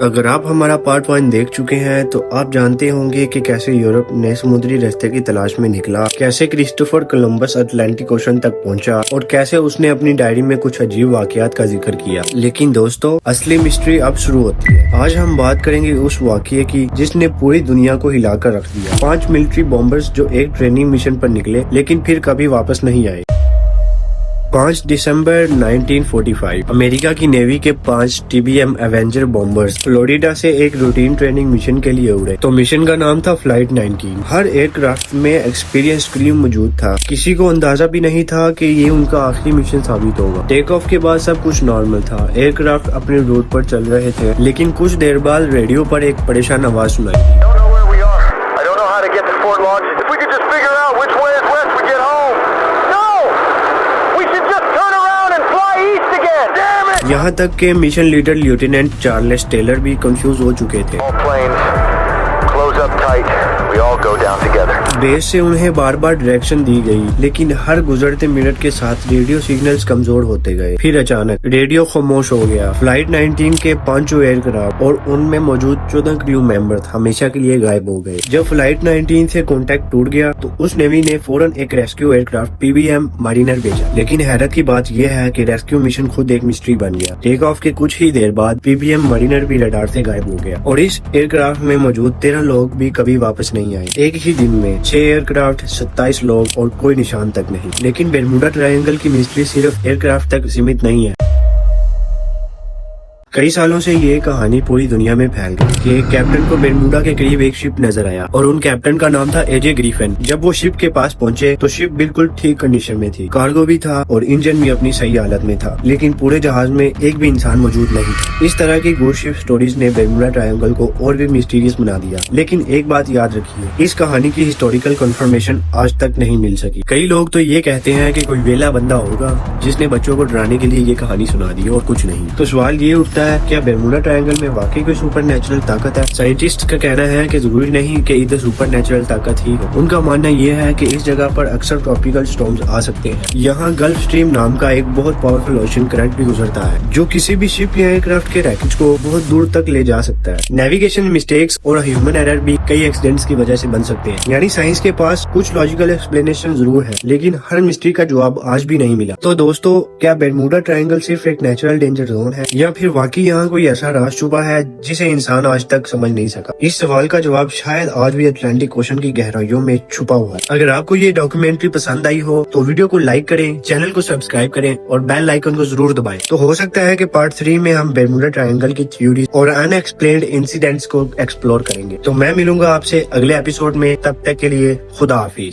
اگر آپ ہمارا پارٹ 1 دیکھ چکے ہیں تو آپ جانتے ہوں گے کہ کیسے یورپ نئے سمندری راستے کی تلاش میں نکلا، کیسے کرسٹوفر کولمبس اٹلانٹک اوشن تک پہنچا اور کیسے اس نے اپنی ڈائری میں کچھ عجیب واقعات کا ذکر کیا۔ لیکن دوستو، اصلی مسٹری اب شروع ہوتی ہے۔ آج ہم بات کریں گے اس واقعے کی جس نے پوری دنیا کو ہلا کر رکھ دیا۔ 5 ملٹری بامبرز جو ایک ٹریننگ مشن پر نکلے لیکن پھر کبھی واپس نہیں آئے۔ 5 دسمبر 1945 امریکہ کی نیوی کے 5 TBM ایونجر بامبرز فلوریڈا سے ایک روٹین ٹریننگ مشن کے لیے اڑے تو مشن کا نام تھا فلائٹ 19۔ ہر ایئر کرافٹ میں ایکسپیرینس کرو موجود تھا، کسی کو اندازہ بھی نہیں تھا کہ یہ ان کا آخری مشن ثابت ہوگا۔ ٹیک آف کے بعد سب کچھ نارمل تھا، ایئر کرافٹ اپنے روٹ پر چل رہے تھے، لیکن کچھ دیر بعد ریڈیو پر ایک پریشان آواز سنائی۔ یہاں تک کہ mission leader lieutenant Charles Taylor بھی کنفیوز ہو چکے تھے۔ بیس سے انہیں بار بار ڈائریکشن دی گئی، لیکن ہر گزرتے منٹ کے ساتھ ریڈیو سگنلز کمزور ہوتے گئے۔ پھر اچانک ریڈیو خاموش ہو گیا۔ فلائٹ 19 کے 5 ایئر کرافٹ اور ان میں موجود 14 کریو ممبر ہمیشہ کے لیے غائب ہو گئے۔ جب فلائٹ 19 سے کانٹیکٹ ٹوٹ گیا تو اس نیوی نے فوراً ایک ریسکیو ایئر کرافٹ PBM مارینر بھیجا، لیکن حیرت کی بات یہ ہے کہ ریسکیو مشن خود ایک مسٹری بن گیا۔ ٹیک آف کے کچھ ہی دیر بعد PBM مارینر بھی ریڈار سے غائب ہو گیا اور اس ایئر کرافٹ میں موجود 13 لوگ بھی کبھی واپس نہیں آئے۔ ایک ہی دن میں 6 ایئر کرافٹ، 27 لوگ اور کوئی نشان تک نہیں۔ لیکن برموڈا ٹرائنگل کی مسٹری صرف ایئر کرافٹ تک سیمت نہیں ہے۔ کئی سالوں سے یہ کہانی پوری دنیا میں پھیل گئی کہ ایک کیپٹن کو برموڈا کے قریب ایک شپ نظر آیا اور ان کیپٹن کا نام تھا AJ گریفن۔ جب وہ شپ کے پاس پہنچے تو شپ بالکل ٹھیک کنڈیشن میں تھی، کارگو بھی تھا اور انجن بھی اپنی صحیح حالت میں تھا، لیکن پورے جہاز میں ایک بھی انسان موجود نہیں تھا۔ اس طرح کی گوسٹ شپ سٹوریز نے برموڈا ٹرائنگل کو اور بھی مسٹیریس بنا دیا۔ لیکن ایک بات یاد رکھیے، اس کہانی کی ہسٹوریکل کنفرمیشن آج تک نہیں مل سکی۔ کئی لوگ تو یہ کہتے ہیں کہ کوئی ویلا بندہ ہوگا جس نے بچوں کو ڈرانے کے لیے یہ کہانی سنا دی اور کچھ نہیں۔ تو سوال یہ اٹھتا ہے، کیا برموڈا ٹرائنگل میں واقعی کوئی سپر نیچرل طاقت ہے؟ سائنٹسٹ کا کہنا ہے کہ ضروری نہیں کہ ادھر سپر نیچرل طاقت ہی ہو۔ ان کا ماننا یہ ہے کہ اس جگہ پر اکثر ٹراپیکل سٹارمز آ سکتے ہیں۔ یہاں گلف اسٹریم نام کا ایک بہت پاورفل اوشن کرنٹ بھی گزرتا ہے جو کسی بھی شپ یا ایئر کرافٹ کے ریکیج کو بہت دور تک لے جا سکتا ہے۔ نیویگیشن مسٹیکس اور ہیومن ایرر بھی کئی ایکسیڈنٹس کی وجہ سے بن سکتے ہیں۔ یعنی سائنس کے پاس کچھ لاجیکل ایکسپلینیشن ضرور ہے، لیکن ہر مسٹری کا جواب آج بھی نہیں ملا۔ تو دوستو، کیا برموڈا ٹرائنگل صرف ایک نیچرل ڈینجر زون ہے یا پھر واقعی یہاں کوئی ایسا راز چھپا ہے جسے انسان آج تک سمجھ نہیں سکا؟ اس سوال کا جواب شاید آج بھی اٹلانٹک اوشن کی گہرائیوں میں چھپا ہوا ہے۔ اگر آپ کو یہ ڈاکیومنٹری پسند آئی ہو تو ویڈیو کو لائک کریں، چینل کو سبسکرائب کریں اور بیل آئیکن کو ضرور دبائیں۔ تو ہو سکتا ہے کہ پارٹ 3 میں ہم برموڈا ٹرائنگل کی تھیوری اور ان ایکسپلینڈ انسیڈنٹس کو ایکسپلور کریں گے۔ تو میں ملوں گا آپ سے اگلے ایپیسوڈ میں، تب تک کے لیے خدا حافظ۔